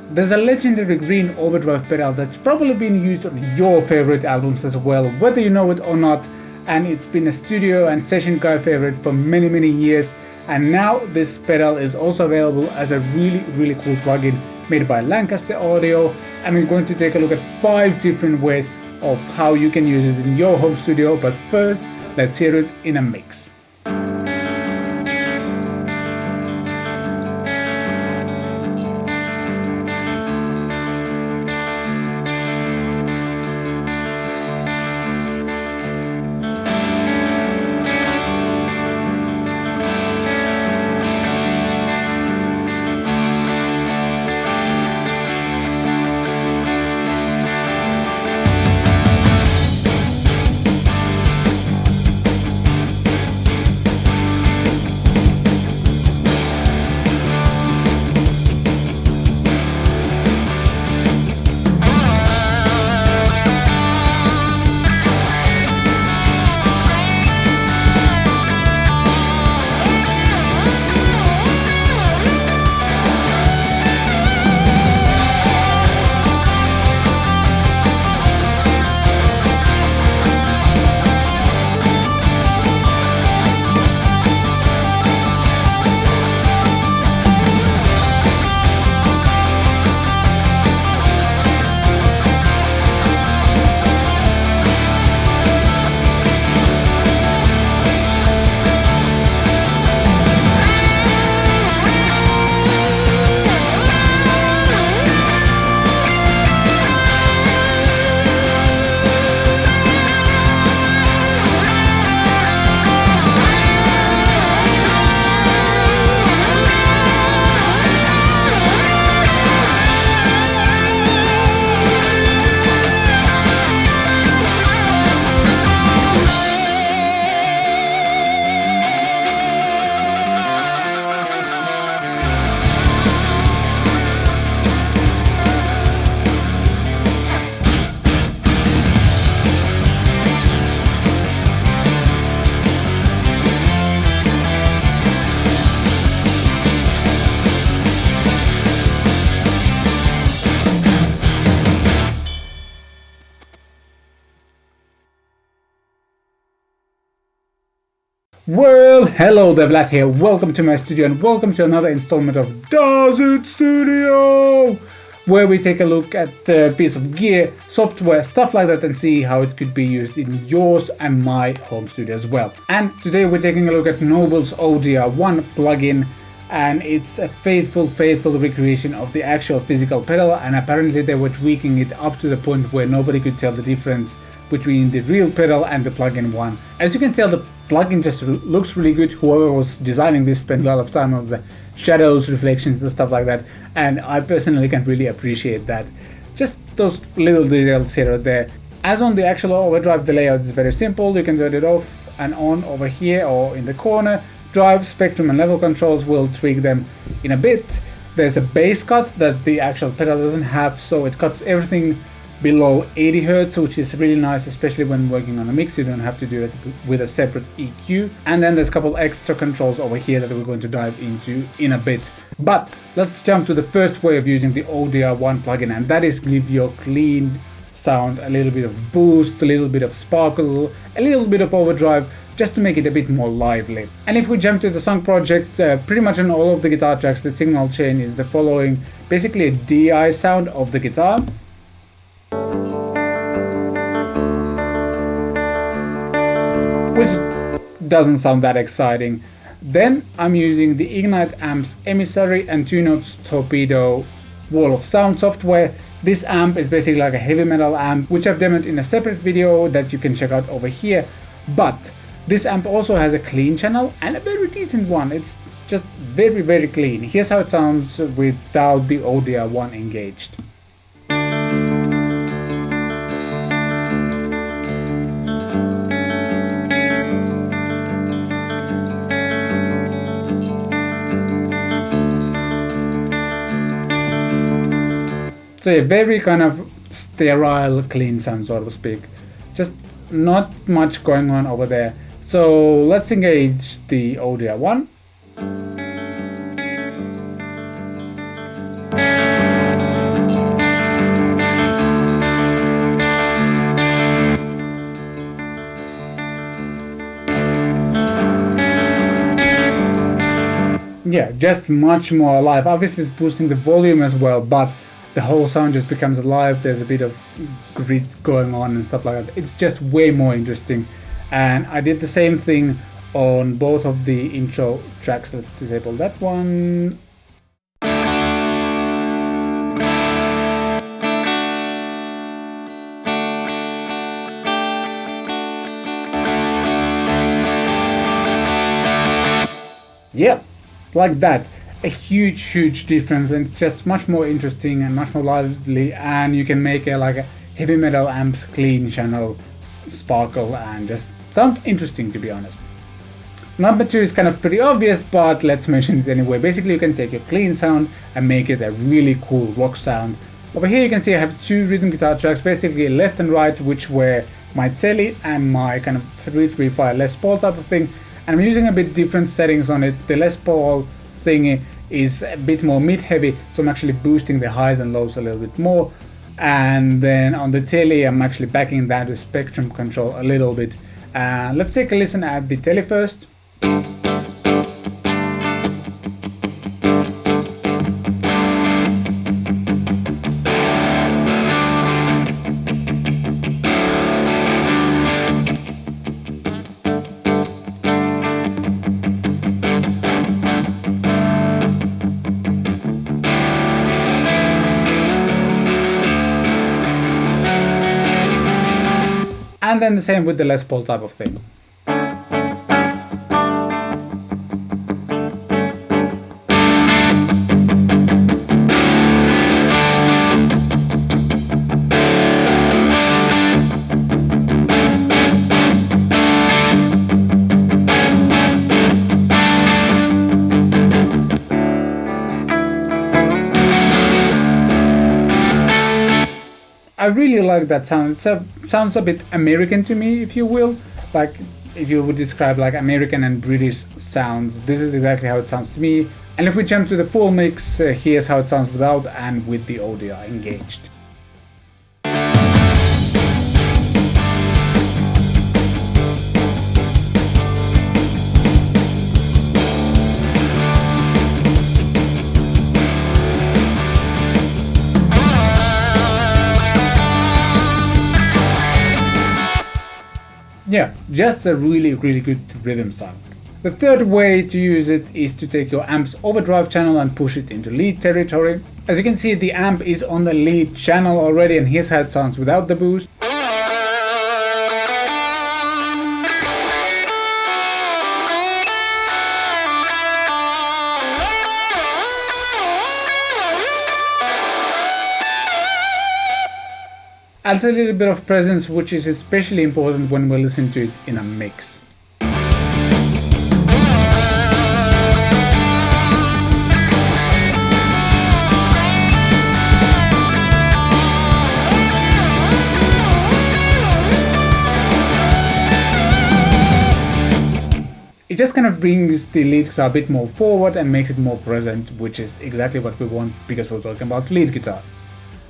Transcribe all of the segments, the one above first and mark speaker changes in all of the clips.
Speaker 1: There's a legendary green overdrive pedal that's probably been used on your favorite albums as well, whether you know it or not, and it's been a studio and session guy favorite for many years, and now this pedal is also available as a really cool plugin made by Lancaster Audio, and we're going to take a look at 5 different ways of how you can use it in your home studio. But first, let's hear it in a mix. Well, hello there, Vlad here. Welcome to my studio and welcome to another installment of Does It Studio, where we take a look at a piece of gear, software, stuff like that, and see how it could be used in yours and my home studio as well. And today we're taking a look at Nobels ODR-1 plugin, and it's a faithful recreation of the actual physical pedal, and apparently they were tweaking it up to the point where nobody could tell the difference between the real pedal and the plugin one. As you can tell, the plugin just looks really good. Whoever was designing this spent a lot of time on the shadows, reflections and stuff like that, and I personally can really appreciate that. Just those little details here or there. As on the actual overdrive, the layout is very simple. You can turn it off and on over here or in the corner. Drive, spectrum and level controls, will tweak them in a bit. There's a bass cut that the actual pedal doesn't have, so it cuts everything below 80 Hz, which is really nice, especially when working on a mix. You don't have to do it with a separate EQ. And then there's a couple extra controls over here that we're going to dive into in a bit. But let's jump to the first way of using the ODR-1 plugin, and that is give your clean sound a little bit of boost, a little bit of sparkle, a little bit of overdrive, just to make it a bit more lively. And if we jump to the song project, pretty much on all of the guitar tracks, the signal chain is the following: basically a DI sound of the guitar, which doesn't sound that exciting. Then I'm using the Ignite Amps Emissary and 2 Notes Torpedo wall of sound software. This amp is basically like a heavy metal amp, which I've demoed in a separate video that you can check out over here. But this amp also has a clean channel, and a very decent one. It's just very clean. Here's how it sounds without the ODR-1 engaged. So a very kind of sterile, clean sound, so to speak. Just not much going on over there. So let's engage the ODR-1. yeah, just much more alive. Obviously it's boosting the volume as well, but the whole sound just becomes alive. There's a bit of grit going on and stuff like that. It's just way more interesting. And I did the same thing on both of the intro tracks. Let's disable that one. Yep, like that. A huge difference, and it's just much more interesting and much more lively, and you can make like a heavy metal amp clean channel sparkle and just sound interesting, to be honest. Number 2 is kind of pretty obvious, but let's mention it anyway. Basically you can take your clean sound and make it a really cool rock sound. Over here you can see I have 2 rhythm guitar tracks, basically left and right, which were my telly and my kind of 335 Les Paul type of thing. And I'm using a bit different settings on it. The Les Paul thingy is a bit more mid heavy, so I'm actually boosting the highs and lows a little bit more. And then on the telly I'm actually backing down the spectrum control a little bit. Let's take a listen at the telly first. And then the same with the Les Paul type of thing. I really like that sound. It sounds a bit American to me, if you will. Like, if you would describe like American and British sounds, this is exactly how it sounds to me. And if we jump to the full mix, here's how it sounds without and with the ODR engaged. Yeah, just a really good rhythm sound. The third way to use it is to take your amp's overdrive channel and push it into lead territory. As you can see, the amp is on the lead channel already, and here's how it sounds without the boost. Adds a little bit of presence, which is especially important when we listen to it in a mix. It just kind of brings the lead guitar a bit more forward and makes it more present, which is exactly what we want because we're talking about lead guitar.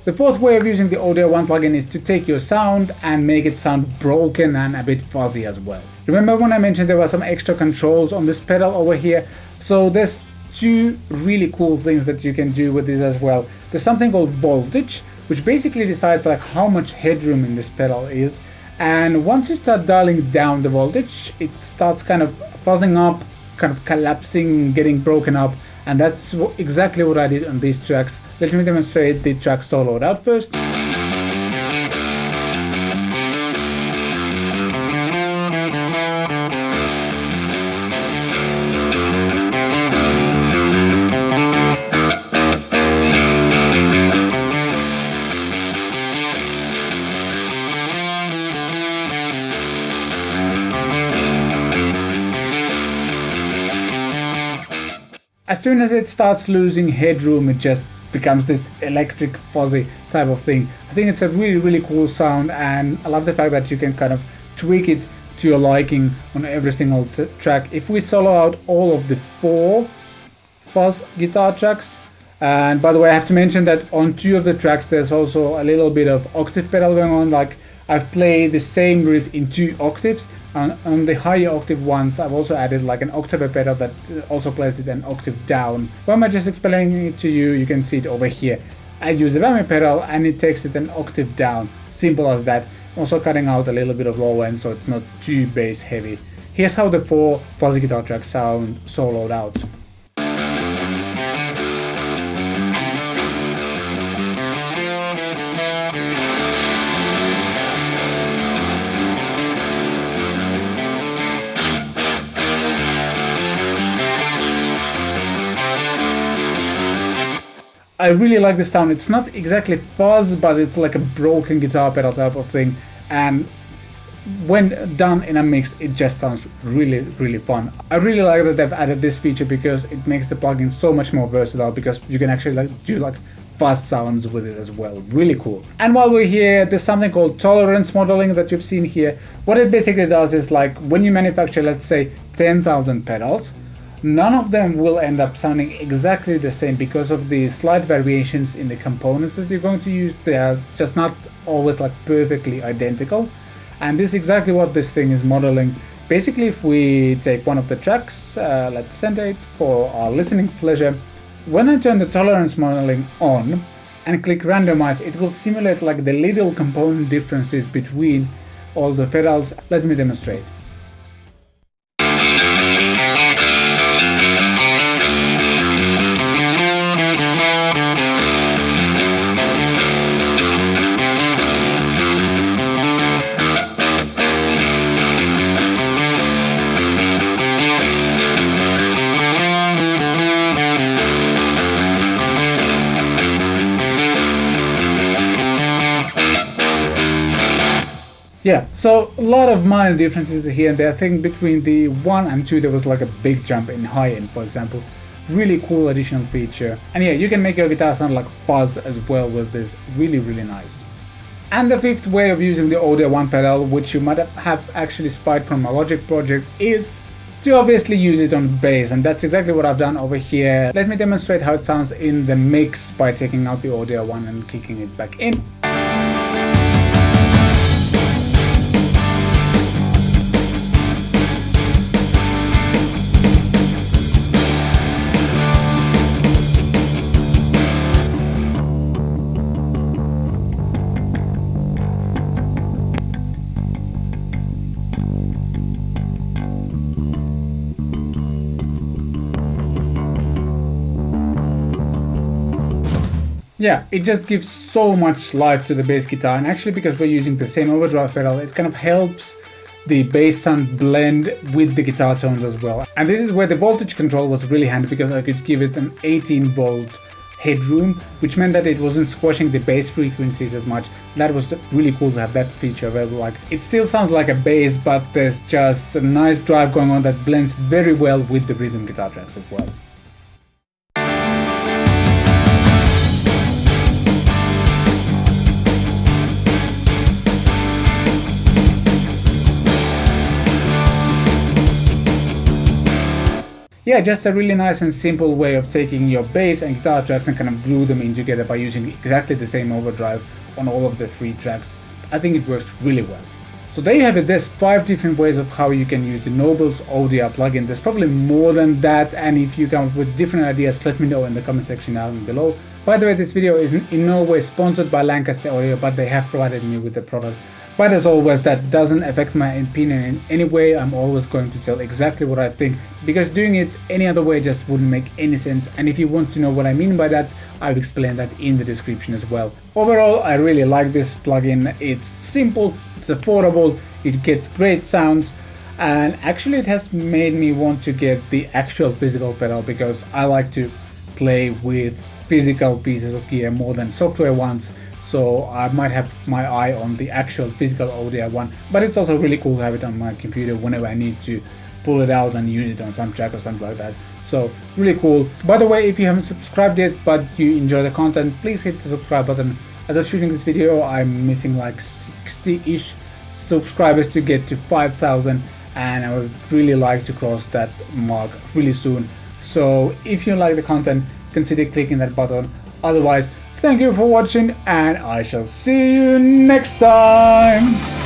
Speaker 1: The fourth way of using the ODR-1 plugin is to take your sound and make it sound broken and a bit fuzzy as well. Remember when I mentioned there were some extra controls on this pedal over here? So there's 2 really cool things that you can do with this as well. There's something called voltage, which basically decides like how much headroom in this pedal is. And once you start dialing down the voltage, it starts kind of fuzzing up, kind of collapsing, getting broken up. And that's exactly what I did on these tracks. Let me demonstrate the track soloed out first. As soon as it starts losing headroom, it just becomes this electric fuzzy type of thing. I think it's a really cool sound, and I love the fact that you can kind of tweak it to your liking on every single track. If we solo out all of the 4 fuzz guitar tracks, and by the way I have to mention that on 2 of the tracks there's also a little bit of octave pedal going on, like I've played the same riff in 2 octaves. On the higher octave ones, I've also added like an octave pedal that also plays it an octave down. Why am I just explaining it to you? You can see it over here. I use the whammy pedal and it takes it an octave down. Simple as that. Also cutting out a little bit of low end so it's not too bass heavy. Here's how the 4 fuzzy guitar tracks sound soloed out. I really like the sound. It's not exactly fuzz, but it's like a broken guitar pedal type of thing, and when done in a mix it just sounds really fun. I really like that they've added this feature because it makes the plugin so much more versatile, because you can actually like do like fuzz sounds with it as well. Really cool. And while we're here, there's something called tolerance modeling that you've seen here. What it basically does is, like, when you manufacture, let's say 10,000 pedals, none of them will end up sounding exactly the same because of the slight variations in the components that you're going to use. They are just not always like perfectly identical, and this is exactly what this thing is modeling. Basically, if we take one of the tracks, let's center it for our listening pleasure. When I turn the tolerance modeling on and click randomize, it will simulate like the little component differences between all the pedals. Let me demonstrate. Yeah, so a lot of minor differences here and there. I think between the 1 and 2 there was like a big jump in high end, for example. Really cool additional feature. And yeah, you can make your guitar sound like fuzz as well with this. Really nice. And the 5th way of using the ODR-1 pedal, which you might have actually spied from my Logic project, is to obviously use it on bass, and that's exactly what I've done over here. Let me demonstrate how it sounds in the mix by taking out the ODR-1 and kicking it back in. Yeah, it just gives so much life to the bass guitar, and actually because we're using the same overdrive pedal, it kind of helps the bass sound blend with the guitar tones as well. And this is where the voltage control was really handy, because I could give it an 18 volt headroom, which meant that it wasn't squashing the bass frequencies as much. That was really cool to have that feature available. Like, it still sounds like a bass, but there's just a nice drive going on that blends very well with the rhythm guitar tracks as well. Yeah, just a really nice and simple way of taking your bass and guitar tracks and kind of glue them in together by using exactly the same overdrive on all of the 3 tracks. I think it works really well. So there you have it. There's 5 different ways of how you can use the Nobels ODR plugin. There's probably more than that, and if you come up with different ideas, let me know in the comment section down below. By the way, this video is in no way sponsored by Lancaster Audio, but they have provided me with the product. But as always, that doesn't affect my opinion in any way. I'm always going to tell exactly what I think, because doing it any other way just wouldn't make any sense. And if you want to know what I mean by that, I've explained that in the description as well. Overall, I really like this plugin. It's simple, it's affordable, it gets great sounds, and actually it has made me want to get the actual physical pedal, because I like to play with physical pieces of gear more than software ones. So I might have my eye on the actual physical ODR-1, but it's also really cool to have it on my computer whenever I need to pull it out and use it on some track or something like that. So really cool. By the way, if you haven't subscribed yet but you enjoy the content, please hit the subscribe button. As I'm shooting this video, I'm missing like 60-ish subscribers to get to 5,000, and I would really like to cross that mark really soon. So if you like the content, consider clicking that button. Otherwise, Thank you for watching, and I shall see you next time.